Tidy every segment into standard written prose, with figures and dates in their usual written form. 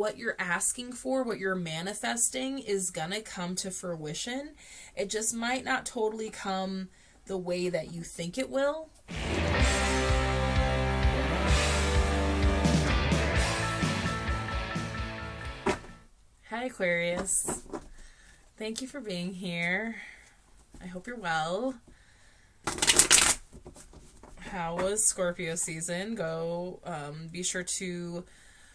what you're asking for, what you're manifesting is gonna come to fruition. It just might not totally come the way that you think it will. Hi, Aquarius. Thank you for being here. I hope you're well. How was Scorpio season? Be sure to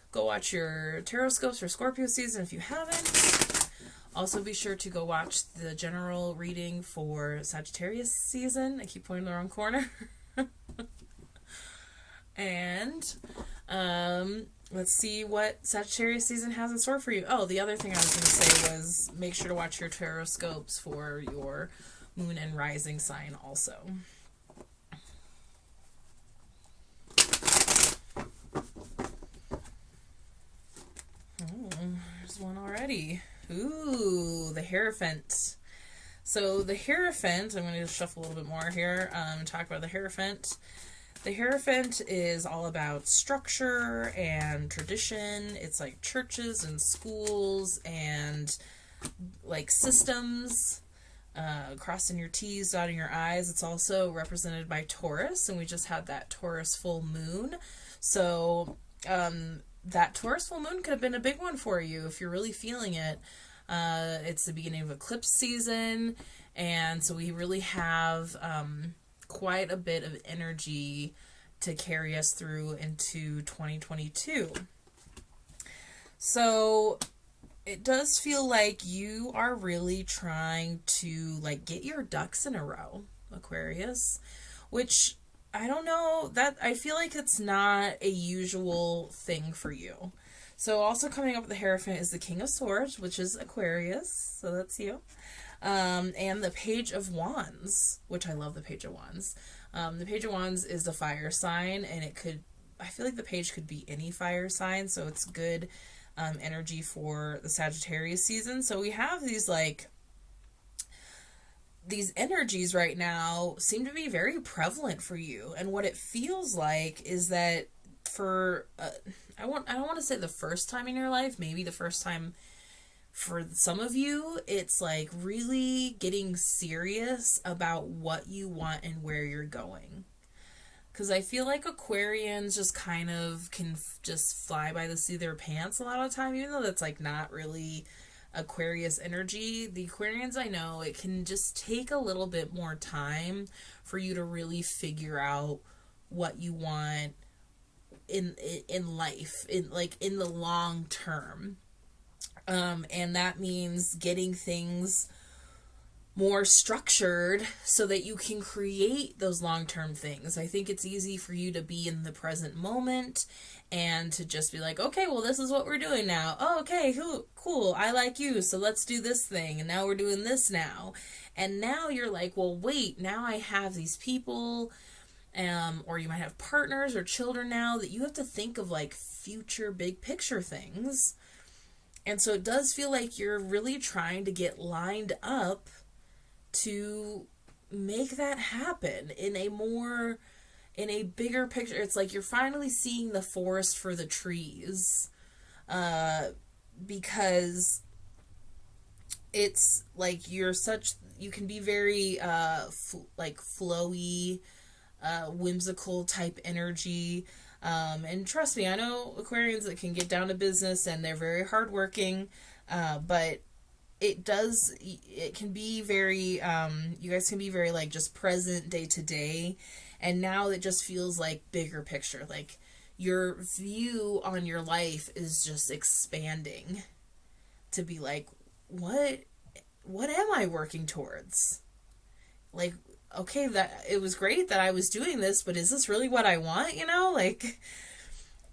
go watch your tarot scopes for Scorpio season if you haven't. Also, be sure to go watch the general reading for Sagittarius season. I keep pointing the wrong corner. And let's see what Sagittarius season has in store for you. Oh, the other thing I was going to say was make sure to watch your tarot scopes for your moon and rising sign also. Oh, there's one already. Ooh, the Hierophant. So the Hierophant, I'm going to shuffle a little bit more here and talk about the Hierophant. The Hierophant is all about structure and tradition. It's like churches and schools and like systems, crossing your T's, dotting your I's. It's also represented by Taurus, and we just had that Taurus full moon. So that Taurus full moon could have been a big one for you if you're really feeling it. It's the beginning of eclipse season, and so we really have quite a bit of energy to carry us through into 2022. So it does feel like you are really trying to like get your ducks in a row, Aquarius, which I don't know, that I feel like it's not a usual thing for you. So also coming up with the Hierophant is the King of Swords, which is Aquarius, so that's you. And the Page of Wands, which I love the Page of Wands. The Page of Wands is the fire sign, and I feel like the page could be any fire sign, so it's good energy for the Sagittarius season. So we have these energies right now seem to be very prevalent for you, and what it feels like is that for I don't want to say the first time in your life, maybe the first time for some of you, it's like really getting serious about what you want and where you're going. Because I feel like Aquarians just kind of can just fly by the seat of their pants a lot of the time, even though that's like not really Aquarius energy. The Aquarians I know, it can just take a little bit more time for you to really figure out what you want in life, in the long term. And that means getting things more structured so that you can create those long-term things. I think it's easy for you to be in the present moment and to just be like, okay, well, this is what we're doing now. Oh, okay, cool. I like you, so let's do this thing. And now we're doing this now. And now you're like, well, wait, now I have these people, or you might have partners or children now that you have to think of like future big picture things. And so it does feel like you're really trying to get lined up to make that happen in a bigger picture. It's like you're finally seeing the forest for the trees, because it's like you can be very flowy, whimsical type energy. And trust me, I know Aquarians that can get down to business and they're very hardworking, but it can be very, you guys can be very like just present day to day. And now it just feels like bigger picture. Like your view on your life is just expanding to be like, what am I working towards? Like, okay, that it was great that I was doing this, but is this really what I want? Like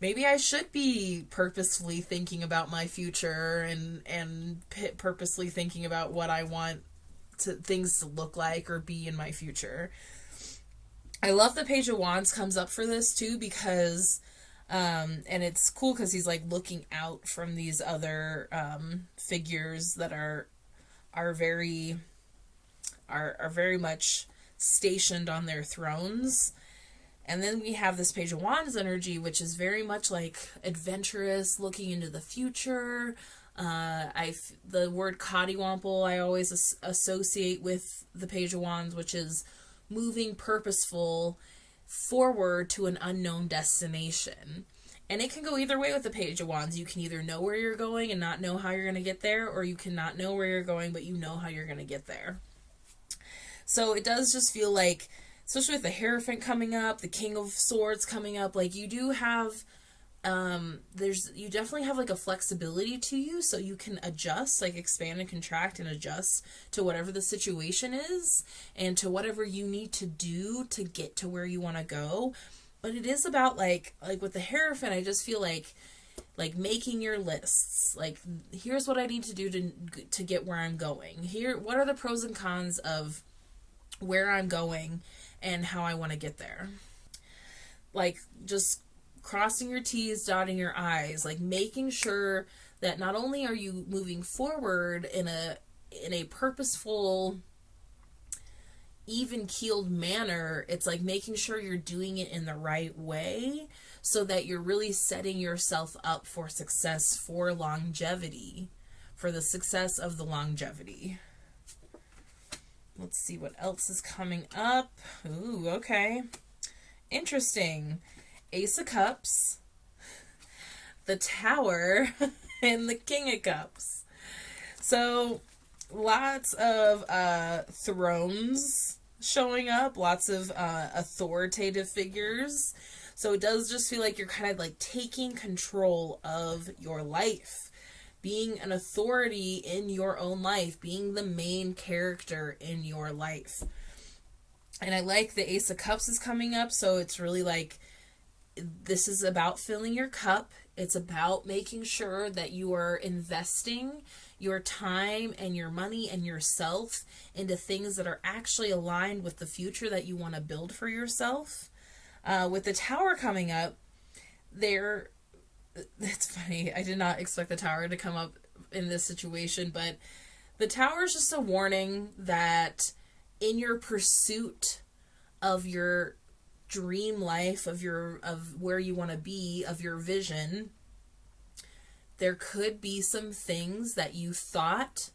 maybe I should be purposefully thinking about my future and purposely thinking about what I want things to look like or be in my future. I love the Page of Wands comes up for this too, because and it's cool because he's like looking out from these other figures that are very much stationed on their thrones, And then we have this Page of Wands energy, which is very much like adventurous, looking into the future. The word cottywomple I always associate with the Page of Wands, which is moving purposeful forward to an unknown destination. And it can go either way with the Page of Wands. You can either know where you're going and not know how you're going to get there, or you cannot know where you're going, but you know how you're going to get there. So it does just feel like, especially with the Hierophant coming up, the King of Swords coming up, like you do have, you definitely have like a flexibility to you, so you can adjust, like expand and contract and adjust to whatever the situation is and to whatever you need to do to get to where you want to go. But it is about like with the Hierophant, I just feel like making your lists. Like, here's what I need to do to get where I'm going. Here, what are the pros and cons of where I'm going and how I want to get there. Like, just crossing your T's, dotting your I's, like making sure that not only are you moving forward in a purposeful, even-keeled manner, it's like making sure you're doing it in the right way so that you're really setting yourself up for success, for longevity, for the success of the longevity. Let's see what else is coming up. Ooh, okay. Interesting. Ace of Cups, the Tower, and the King of Cups. So, lots of thrones showing up, lots of authoritative figures. So it does just feel like you're kind of like taking control of your life, being an authority in your own life, being the main character in your life. And I like the Ace of Cups is coming up, so it's really like, this is about filling your cup. It's about making sure that you are investing your time and your money and yourself into things that are actually aligned with the future that you want to build for yourself. With the Tower coming up, it's funny, I did not expect the Tower to come up in this situation, but the Tower is just a warning that in your pursuit of your dream life, of where you want to be, of your vision, there could be some things that you thought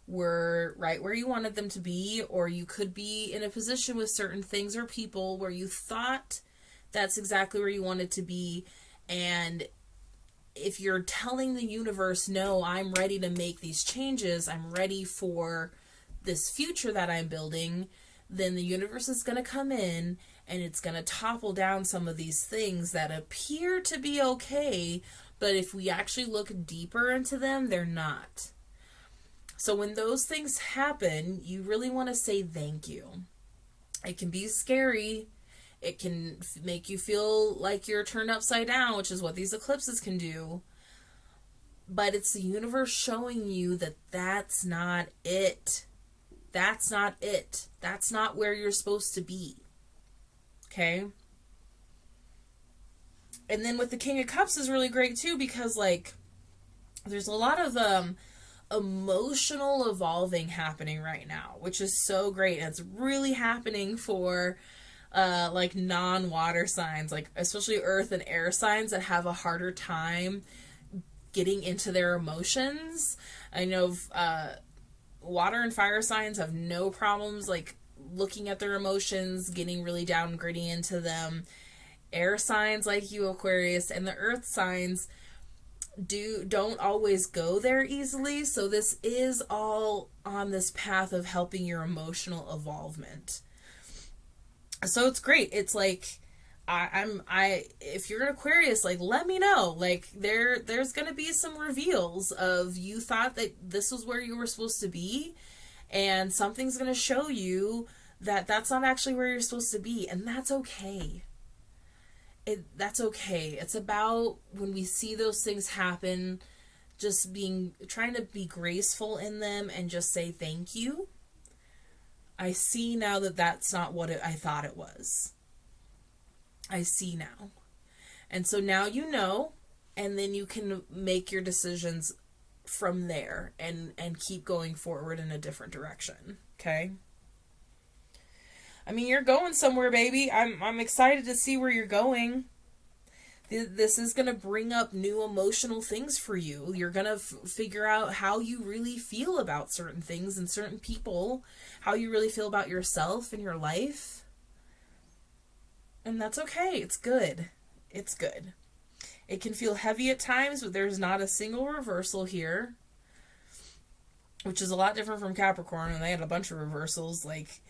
were right where you wanted them to be, or you could be in a position with certain things or people where you thought that's exactly where you wanted to be. And if you're telling the universe, no, I'm ready to make these changes, I'm ready for this future that I'm building, then the universe is going to come in and it's going to topple down some of these things that appear to be okay, but if we actually look deeper into them, they're not. So when those things happen, you really want to say thank you. It can be scary. It can make you feel like you're turned upside down, which is what these eclipses can do. But it's the universe showing you that that's not it. That's not it. That's not where you're supposed to be. Okay? And then with the King of Cups is really great too, because like there's a lot of emotional evolving happening right now, which is so great. And it's really happening for like non-water signs, like especially earth and air signs that have a harder time getting into their emotions. I know water and fire signs have no problems like looking at their emotions, getting really down and gritty into them. Air signs like you, Aquarius, and the earth signs don't always go there easily. So this is all on this path of helping your emotional evolvement. So it's great. It's like if you're an Aquarius, like let me know. Like there's gonna be some reveals of you thought that this was where you were supposed to be, and something's gonna show you that that's not actually where you're supposed to be, and that's okay. That's okay. It's about when we see those things happen, just trying to be graceful in them and just say thank you. I see now that that's not what I thought it was. I see now. And so now you know, and then you can make your decisions from there and keep going forward in a different direction. Okay? I mean, you're going somewhere, baby. I'm excited to see where you're going. This is going to bring up new emotional things for you. You're going to figure out how you really feel about certain things and certain people, how you really feel about yourself and your life. And that's okay. It's good. It's good. It can feel heavy at times, but there's not a single reversal here, which is a lot different from Capricorn, and they had a bunch of reversals. Like,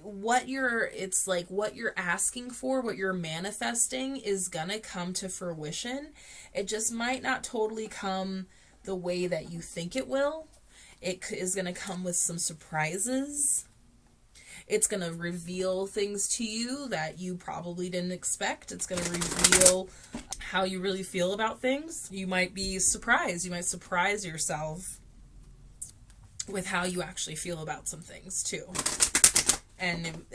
what you're asking for, what you're manifesting is gonna come to fruition. It just might not totally come the way that you think it will. It is gonna come with some surprises. It's gonna reveal things to you that you probably didn't expect. It's gonna reveal how you really feel about things. You might be surprised. You might surprise yourself with how you actually feel about some things too. And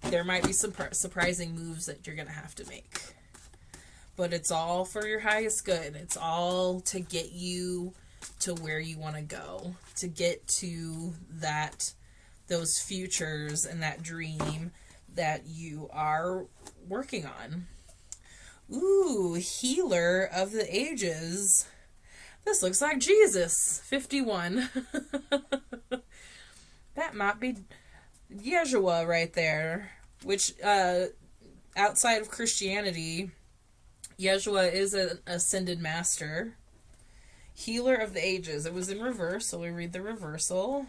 there might be some surprising moves that you're going to have to make. But it's all for your highest good. It's all to get you to where you want to go. To get to those futures and that dream that you are working on. Ooh, Healer of the Ages. This looks like Jesus. 51. That might be Yeshua right there, which outside of Christianity, Yeshua is an ascended master. Healer of the Ages. It was in reverse, so we read the reversal.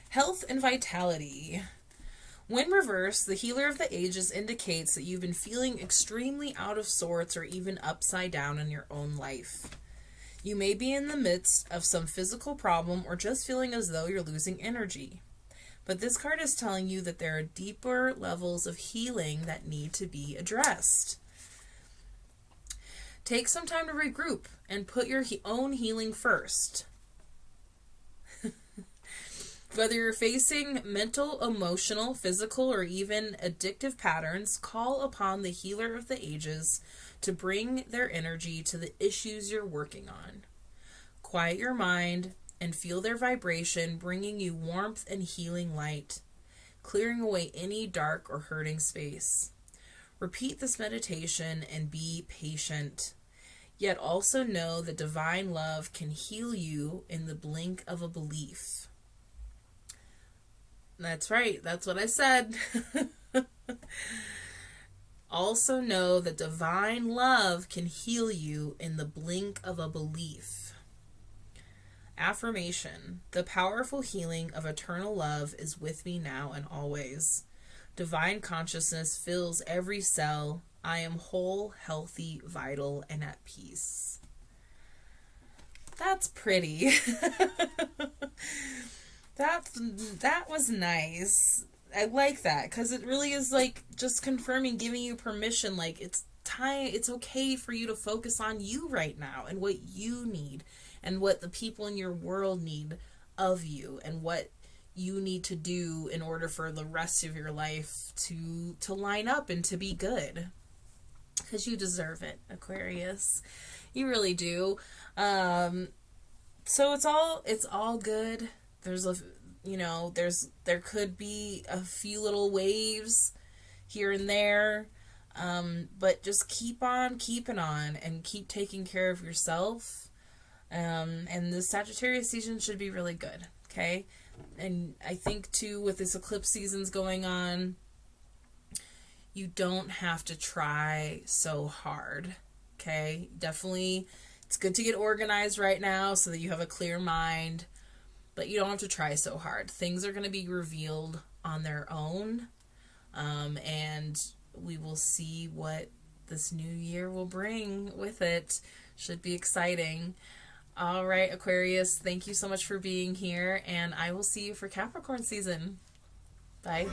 Health and vitality. When reversed, the Healer of the Ages indicates that you've been feeling extremely out of sorts or even upside down in your own life. You may be in the midst of some physical problem or just feeling as though you're losing energy. But this card is telling you that there are deeper levels of healing that need to be addressed. Take some time to regroup and put your own healing first. Whether you're facing mental, emotional, physical, or even addictive patterns, call upon the Healer of the Ages to bring their energy to the issues you're working on. Quiet your mind and feel their vibration, bringing you warmth and healing light, clearing away any dark or hurting space. Repeat this meditation and be patient. Yet also know that divine love can heal you in the blink of a belief. That's right. That's what I said. Also know that divine love can heal you in the blink of a belief. Affirmation. The powerful healing of eternal love is with me now and always. Divine consciousness fills every cell. I am whole, healthy, vital, and at peace. That's pretty. That was nice. I like that because it really is like just confirming, giving you permission. Like it's okay for you to focus on you right now and what you need and what the people in your world need of you and what you need to do in order for the rest of your life to line up and to be good. Because you deserve it, Aquarius. You really do. So it's all good. There could be a few little waves here and there, but just keep on keeping on and keep taking care of yourself. And the Sagittarius season should be really good, okay? And I think too, with this eclipse seasons going on, you don't have to try so hard, okay? Definitely, it's good to get organized right now so that you have a clear mind. But you don't have to try so hard. Things are going to be revealed on their own. And we will see what this new year will bring with it. Should be exciting. All right, Aquarius, thank you so much for being here. And I will see you for Capricorn season. Bye.